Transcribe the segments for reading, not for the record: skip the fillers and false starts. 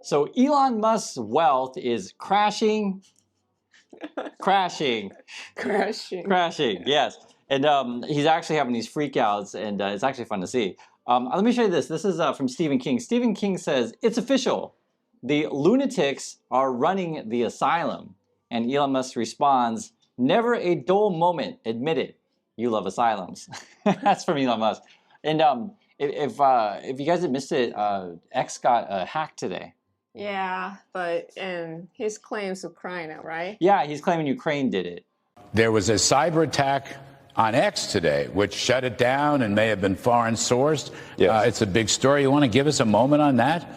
So Elon Musk's wealth is crashing, crashing, yes. And he's actually having these freakouts, and it's actually fun to see. Let me show you this. This is from Stephen King. Stephen King says, it's official. The lunatics are running the asylum. And Elon Musk responds, never a dull moment, admit it. You love asylums. That's from Elon Musk. And if you guys had missed it, X got hacked today. Yeah, but his claims Ukraine, right? Yeah, he's claiming Ukraine did it. There was a cyber attack on X today, which shut it down and may have been foreign sourced. Yes. It's a big story. You want to give us a moment on that?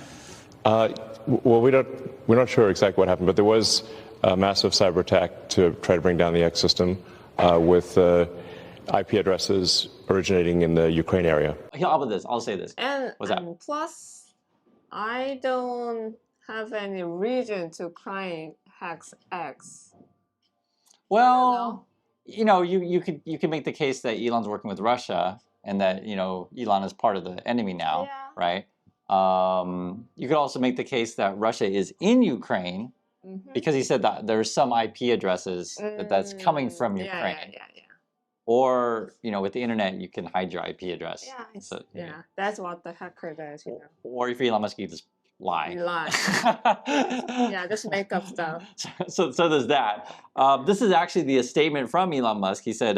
Well, we're not sure exactly what happened, but there was a massive cyber attack to try to bring down the X system with IP addresses originating in the Ukraine area. How about this? I'll say this. And what's that? Plus, I don't have any reason to hack X. Well, you know, you could make the case that Elon's working with Russia and that, you know, Elon is part of the enemy now, right? You could also make the case that Russia is in Ukraine because he said that there's some IP addresses that's coming from Ukraine. Or, you know, with the internet, you can hide your IP address. Yeah, so, that's what the hacker does, you know. Or if you're Elon Musk, you just lie. Yeah, just make up stuff. So there's that. This is actually a statement from Elon Musk. He said,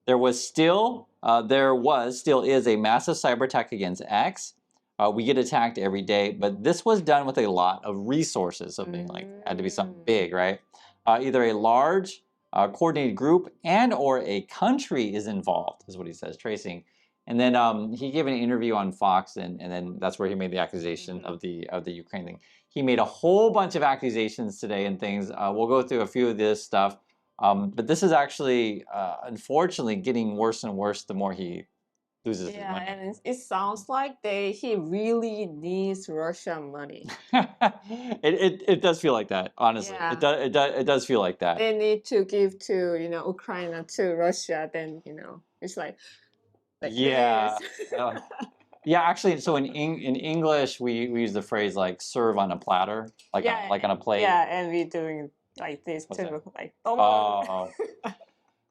there still is a massive cyber attack against X. We get attacked every day, but this was done with a lot of resources. So it had to be something big, right? Either a large coordinated group and or a country is involved, is what he says, tracing. And then he gave an interview on Fox, and then that's where he made the accusation of the Ukraine thing. He made a whole bunch of accusations today and things. We'll go through a few of this stuff, but this is actually, unfortunately, getting worse and worse the more he loses his money. Yeah, and it sounds like he really needs Russian money. it does feel like that, honestly. Yeah. It does feel like that. They need to give to, you know, Ukraine to Russia, then, you know, it's like yeah. Yeah, actually, so in English, we use the phrase like serve on a platter, like on a plate. Yeah, and we're doing like this too, like, oh.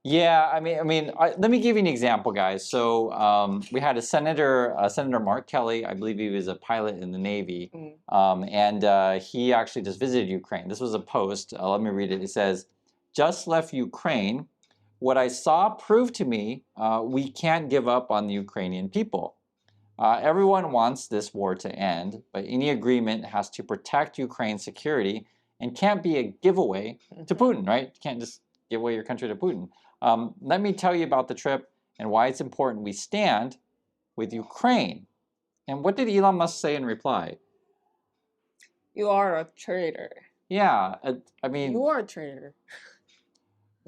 Yeah, I mean, let me give you an example, guys. So we had Senator Mark Kelly. I believe he was a pilot in the Navy, and he actually just visited Ukraine. This was a post. Let me read it. It says, "Just left Ukraine. What I saw proved to me we can't give up on the Ukrainian people. Everyone wants this war to end, but any agreement has to protect Ukraine's security and can't be a giveaway to Putin, right? You can't just give away your country to Putin. Let me tell you about the trip and why it's important we stand with Ukraine." And what did Elon Musk say in reply? You are a traitor. Yeah, I mean... You are a traitor.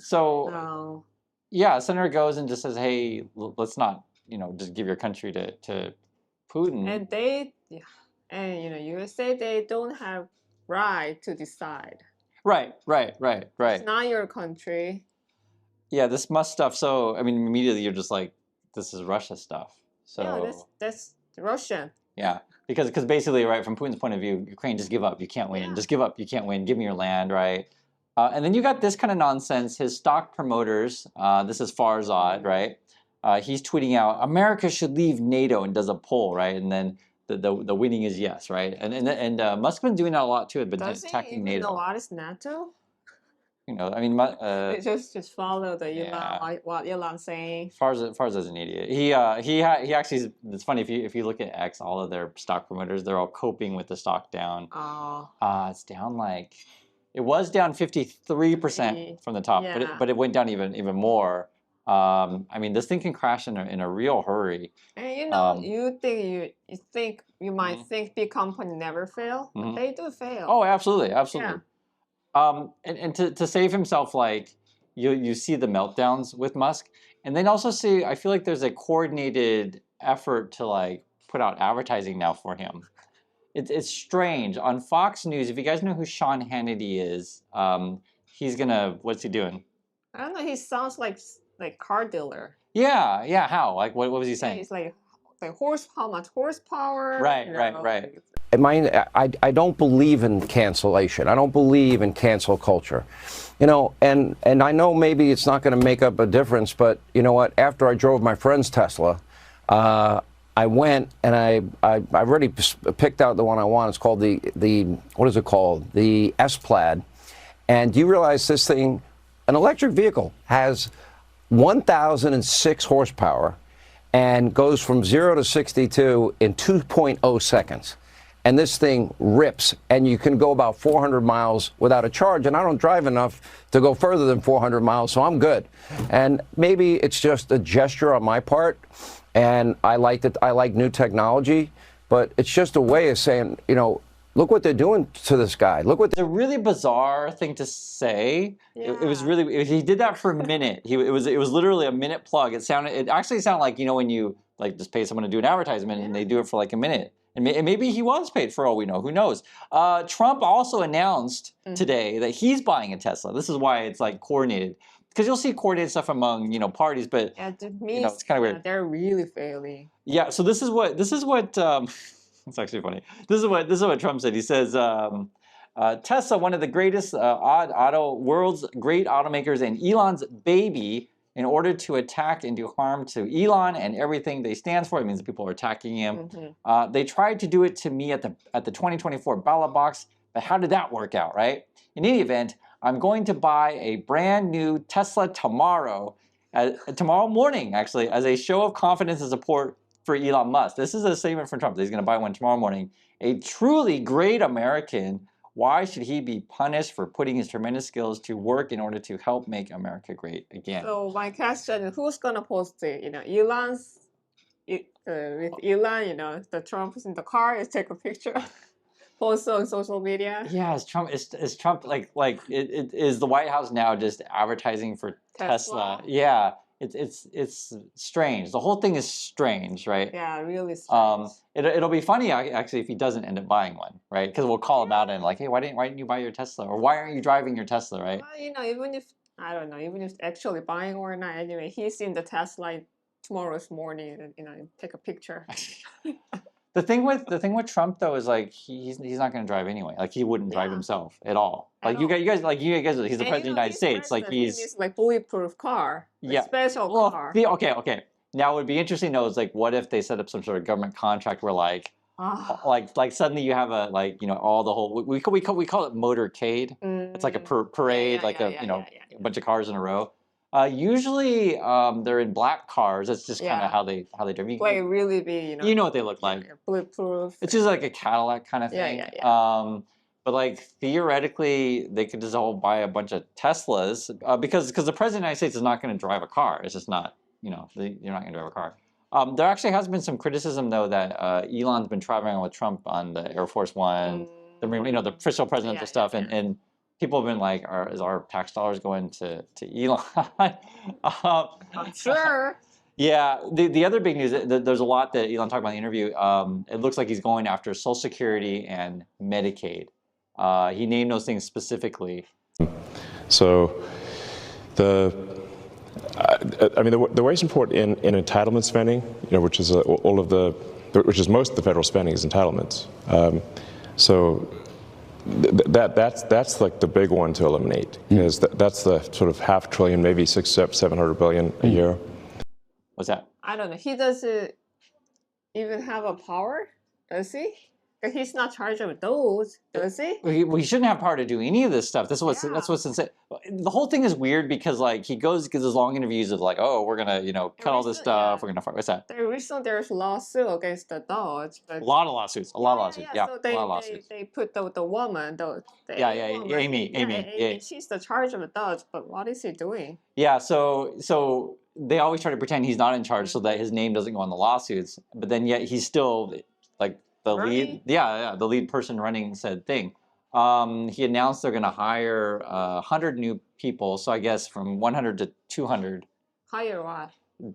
So, yeah, Senator goes and just says, hey, let's not, you know, just give your country to Putin. And you know, USA, they don't have right to decide. Right. It's not your country. Yeah, this Musk stuff. So, I mean, immediately you're just like, this is Russia stuff. So yeah, that's Russian. Yeah, because basically, right, from Putin's point of view, Ukraine, just give up. You can't win. Yeah. Just give up. You can't win. Give me your land, right? And then you got this kind of nonsense. His stock promoters, this is Farzad, right? He's tweeting out, America should leave NATO, and does a poll, right? And then the winning is yes, right? And Musk's been doing that a lot too. Been attacking NATO. Does he know what is NATO? You know, I mean, just follow what Elon's saying. Farzad's an idiot. He actually, it's funny if you look at X, all of their stock promoters, they're all coping with the stock down. It's down like. It was down 53% from the top, but it went down even more. I mean, this thing can crash in a real hurry. And you know, you think you might think big company never fail, but they do fail. Oh, absolutely. Yeah. And to save himself, like you see the meltdowns with Musk, and then also see, I feel like there's a coordinated effort to like put out advertising now for him. It's strange. On Fox News, if you guys know who Sean Hannity is, he's gonna, what's he doing? I don't know, he sounds like car dealer. Yeah, how? Like what was he saying? Yeah, he's like how much horsepower? Right. I I don't believe in cancellation. I don't believe in cancel culture. You know, and I know maybe it's not going to make up a difference, but you know what? After I drove my friend's Tesla, I went and I already picked out the one I want. It's called the what is it called? The S-Plaid. And do you realize this thing, an electric vehicle, has 1,006 horsepower and goes from 0 to 62 in 2.0 seconds. And this thing rips, and you can go about 400 miles without a charge, and I don't drive enough to go further than 400 miles, so I'm good. And maybe it's just a gesture on my part, and I like new technology, but it's just a way of saying, you know, look what they're doing to this guy. Look what It's a really bizarre thing to say. Yeah. It was really, he did that for a minute. It was literally a minute plug. It actually sounded like, you know, when you like just pay someone to do an advertisement and they do it for like a minute. And maybe he was paid for all we know. Who knows? Trump also announced today that he's buying a Tesla. This is why it's like coordinated. Because you'll see coordinated stuff among, you know, parties, but Yeah, you know, it's kind of weird. They're really failing. Yeah, so this is what it's actually funny. This is what Trump said. He says Tesla, one of the greatest world's great automakers, and Elon's baby, in order to attack and do harm to Elon and everything they stands for. It means that people are attacking him. They tried to do it to me at the 2024 ballot box, but how did that work out, right? In any event, I'm going to buy a brand new Tesla tomorrow morning, actually, as a show of confidence and support for Elon Musk. This is a statement from Trump that he's going to buy one tomorrow morning. A truly great American. Why should he be punished for putting his tremendous skills to work in order to help make America great again? So my question is, who's gonna post it? You know, with Elon, you know, the Trump is in the car, is take a picture, post on social media. Yeah, is Trump like is the White House now just advertising for Tesla? Yeah, it's strange. The whole thing is strange, right? Yeah, really strange. It'll be funny actually if he doesn't end up buying one, right? Because we'll call him out and like, hey, why didn't you buy your Tesla, or why aren't you driving your Tesla, right? Well, you know, even if actually buying or not, anyway, he's in the Tesla tomorrow's morning, and you know, take a picture. The thing with Trump though is like he's not going to drive anyway. Like he wouldn't drive himself at all. Like you guys, he's the president of the United States. Like he needs like bulletproof car, a special car. Okay. Now, it would be interesting though is like, what if they set up some sort of government contract where like suddenly you have a all the whole we call it motorcade. It's like a parade, a bunch of cars in a row. Usually they're in black cars. That's just kind of how they drive. Like really be, you know what they look like. Bulletproof. It's just like a Cadillac kind of thing. Yeah. But like theoretically, they could just all buy a bunch of Teslas because the president of the United States is not going to drive a car. It's just not, you're not going to drive a car. There actually has been some criticism though that Elon's been traveling with Trump on the Air Force One, the official presidential stuff, and people have been like, is our tax dollars going to Elon? I'm sure. Yeah, the other big news, there's a lot that Elon talked about in the interview. It looks like he's going after Social Security and Medicaid. He named those things specifically. So the waste and support in entitlement spending, which is which is most of the federal spending is entitlements. That's like the big one to eliminate, because that's the sort of $500 billion, maybe $700 billion a year. What's that? I don't know. He doesn't even have a power, does he? He's not charged with those, does he? He shouldn't have power to do any of this stuff. That's what's insane. The whole thing is weird because like he gives his long interviews of like, oh, we're gonna cut all this stuff. Yeah. We're gonna fight. What's that? There's a lawsuit against the DOGE. But a lot of lawsuits. Yeah, so a lot of lawsuits. They put the woman, Amy. She's the charge of the DOGE, but what is he doing? Yeah, so they always try to pretend he's not in charge so that his name doesn't go on the lawsuits, but then yet he's still like the lead. Yeah, the lead person running said thing. He announced they're going to hire 100 new people, so I guess from 100 to 200. Hire what?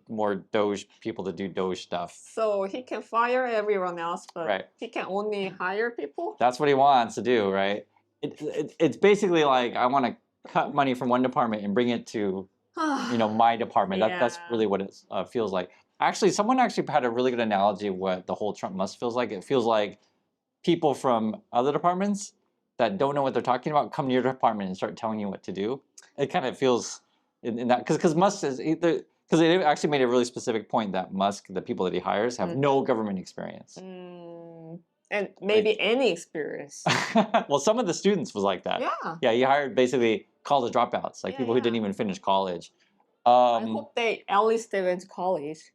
More DOGE people to do DOGE stuff. So he can fire everyone else, but he can only hire people? That's what he wants to do, right? It's basically like, I want to cut money from one department and bring it to my department. That's really what it feels like. Actually, someone had a really good analogy of what the whole Trump Musk feels like. It feels like people from other departments that don't know what they're talking about come to your department and start telling you what to do. It kind of feels in that because Musk is because it actually made a really specific point that Musk, the people that he hires, have no government experience. And maybe any experience. Well, some of the students was like that. Yeah. Yeah, he hired basically college dropouts, like people who didn't even finish college. I hope at least they went to college.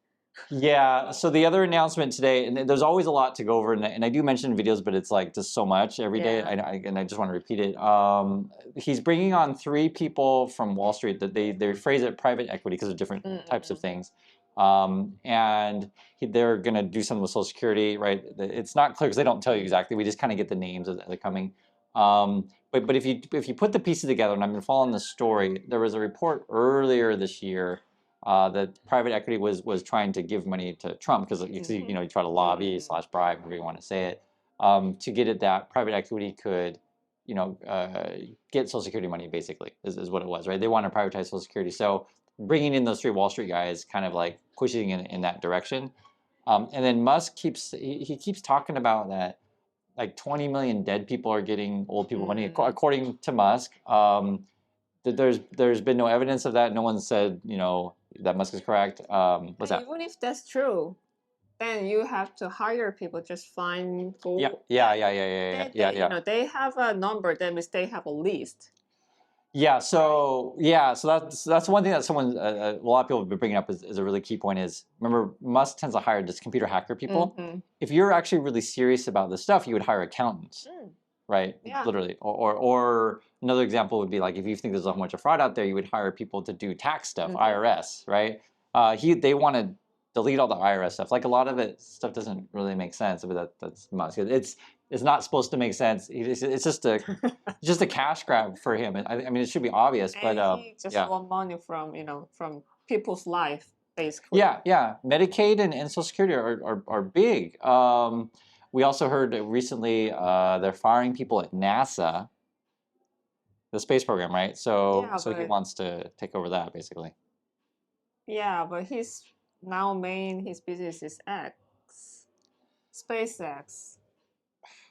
Yeah, so the other announcement today, and there's always a lot to go over, and I do mention videos, but it's like just so much every day, and I just want to repeat it. He's bringing on 3 people from Wall Street that they phrase it private equity because of different types of things. And they're going to do something with Social Security, right? It's not clear because they don't tell you exactly. We just kind of get the names as they're coming. But if you put the pieces together, and I've been following the story, there was a report earlier this year that private equity was trying to give money to Trump because you know, you try to lobby / bribe, however you want to say it, to get it that private equity could, you know, get Social Security money basically is what it was, right? They want to privatize Social Security, so bringing in those 3 Wall Street guys kind of like pushing in that direction, and then Musk keeps talking about that like 20 million dead people are getting old people money according to Musk. There's been no evidence of that. No one said, you know, that Musk is correct. What's that? Even if that's true, then you have to hire people. Just find gold. Yeah. You know, they have a number. That means they have a list. Yeah. So that's one thing that someone a lot of people have been bringing up is a really key point. Is remember Musk tends to hire just computer hacker people. If you're actually really serious about this stuff, you would hire accountants. Right, literally. Or another example would be like if you think there's a whole bunch of fraud out there, you would hire people to do tax stuff, IRS, right? They want to delete all the IRS stuff. Like a lot of it stuff doesn't really make sense, but that's Musk. It's not supposed to make sense. It's just a cash grab for him. I mean, it should be obvious, but he just want money from from people's life, basically. Yeah. Medicaid and Social Security are big. We also heard recently they're firing people at NASA, the space program, right? So he wants to take over that, basically. Yeah, but his business is SpaceX.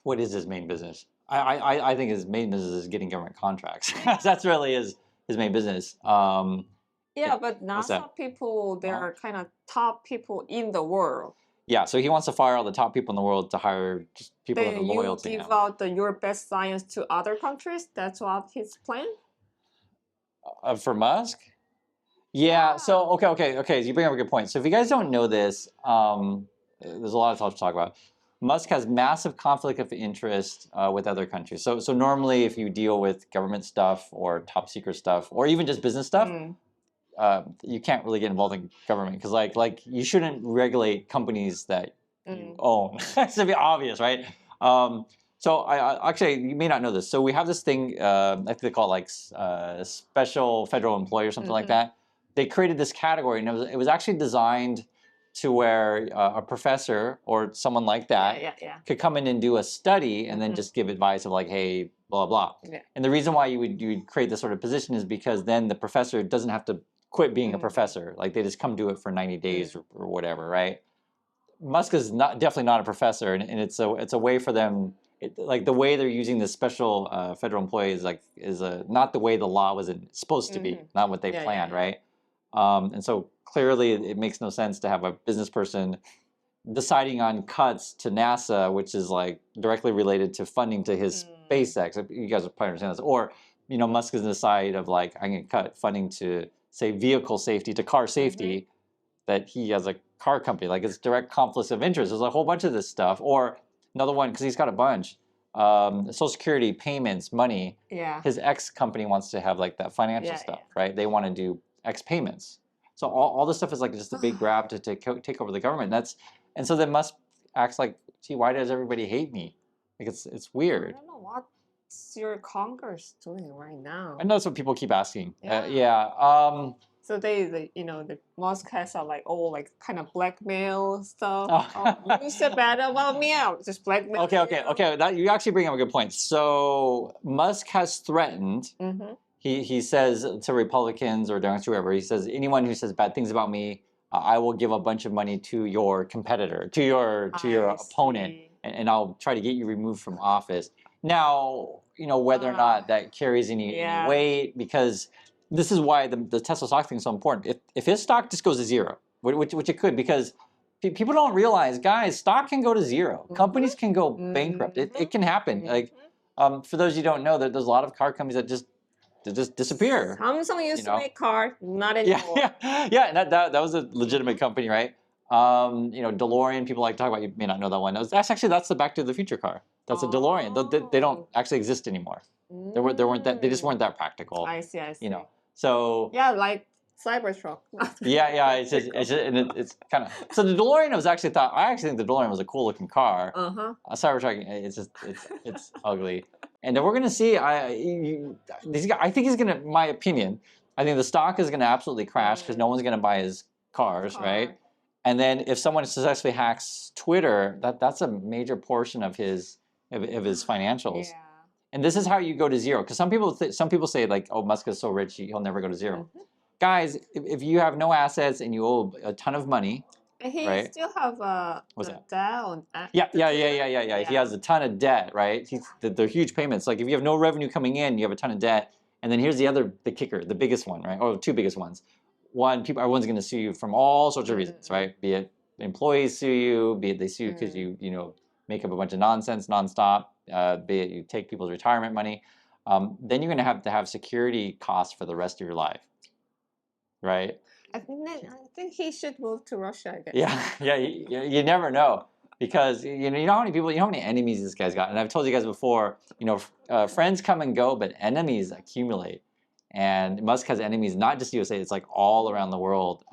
What is his main business? I think his main business is getting government contracts. That's really his main business. Yeah, but NASA people, they're kind of top people in the world. Yeah, so he wants to fire all the top people in the world to hire just people that are loyal to him. You give out your best science to other countries? That's what his plan? For Musk? Yeah, so, okay, so you bring up a good point. So if you guys don't know this, there's a lot of stuff to talk about. Musk has massive conflict of interest with other countries. So normally if you deal with government stuff or top secret stuff or even just business stuff, you can't really get involved in government because like you shouldn't regulate companies that you own. It's to be obvious, right? So I actually, you may not know this. So we have this thing, I think they call it like special federal employee or something like that. They created this category, and it was actually designed to where a professor or someone like that could come in and do a study and then just give advice of like, hey, blah blah. And the reason why you would create this sort of position is because then the professor doesn't have to quit being a professor. Like they just come do it for 90 days or whatever, right? Musk is definitely not a professor, and it's a way for them. Like the way they're using this special federal employee is not the way the law was supposed to be, not what they planned, right? And so clearly it makes no sense to have a business person deciding on cuts to NASA, which is like directly related to funding to his SpaceX. You guys will probably understand this. Or, you know, Musk is on the side of like, I'm going to cut funding to, say, vehicle safety, to car safety, that he has a car company. Like it's direct conflicts of interest. There's a whole bunch of this stuff. Or another one, because he's got a bunch. Social Security, payments, money. Yeah. His ex company wants to have like that financial stuff, right? They want to do X payments. So all this stuff is like just a big grab to take over the government. And so then Musk acts like, gee, why does everybody hate me? Like it's weird. I don't know what's your Congress doing right now. I know that's what people keep asking. So the Musk has like kind of blackmail stuff. You said bad about me out, just blackmail. Okay. That, you actually bring up a good point. So Musk has threatened. He says to Republicans or Democrats, whoever, he says, anyone who says bad things about me, I will give a bunch of money to your competitor, to your opponent. and I'll try to get you removed from office. Now, whether or not that carries any weight, because this is why the Tesla stock thing is so important. If his stock just goes to zero, which it could, because people don't realize, guys, stock can go to zero. Companies can go bankrupt. It can happen. Like, for those you don't know, there's a lot of car companies that just disappear. Samsung used to make cars, not anymore. Yeah. And that was a legitimate company, right? DeLorean. People like to talk about. You may not know that one. That's the Back to the Future car. That's a DeLorean. They don't actually exist anymore. They weren't that. They just weren't that practical. I see. So yeah, like Cybertruck. yeah. It's kind of. So the DeLorean was actually thought. I actually think the DeLorean was a cool looking car. A Cybertruck, it's ugly. And then we're gonna see. I think he's gonna. My opinion. I think the stock is gonna absolutely crash because no one's gonna buy his cars, right? And then if someone successfully hacks Twitter, that's a major portion of his financials. Yeah. And this is how you go to zero. Because some people say like, oh, Musk is so rich, he'll never go to zero. Guys, if you have no assets and you owe a ton of money, and he still have debt on. Yeah. He has a ton of debt, right? They're huge payments. Like if you have no revenue coming in, you have a ton of debt. And then here's the kicker, the biggest one, right? Or two biggest ones. One, everyone's going to sue you from all sorts of reasons, right? Be it employees sue you, be it they sue you because you make up a bunch of nonsense nonstop, be it you take people's retirement money. Then you're going to have security costs for the rest of your life, right? I think he should move to Russia, I guess. Yeah. You never know, because you know how many people, how many enemies this guy's got. And I've told you guys before, friends come and go, but enemies accumulate. And Musk has enemies, not just USA, it's like all around the world.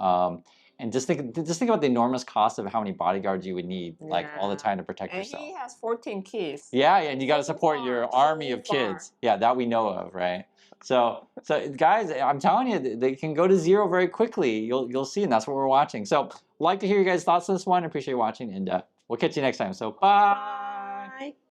And just think about the enormous cost of how many bodyguards you would need, like all the time to protect yourself. And he has 14 kids. Yeah, and you got to support your army of kids. Yeah, that we know of, right? So guys, I'm telling you, they can go to zero very quickly. You'll see, and that's what we're watching. So, like to hear your guys' thoughts on this one. I appreciate you watching, and we'll catch you next time. So, bye.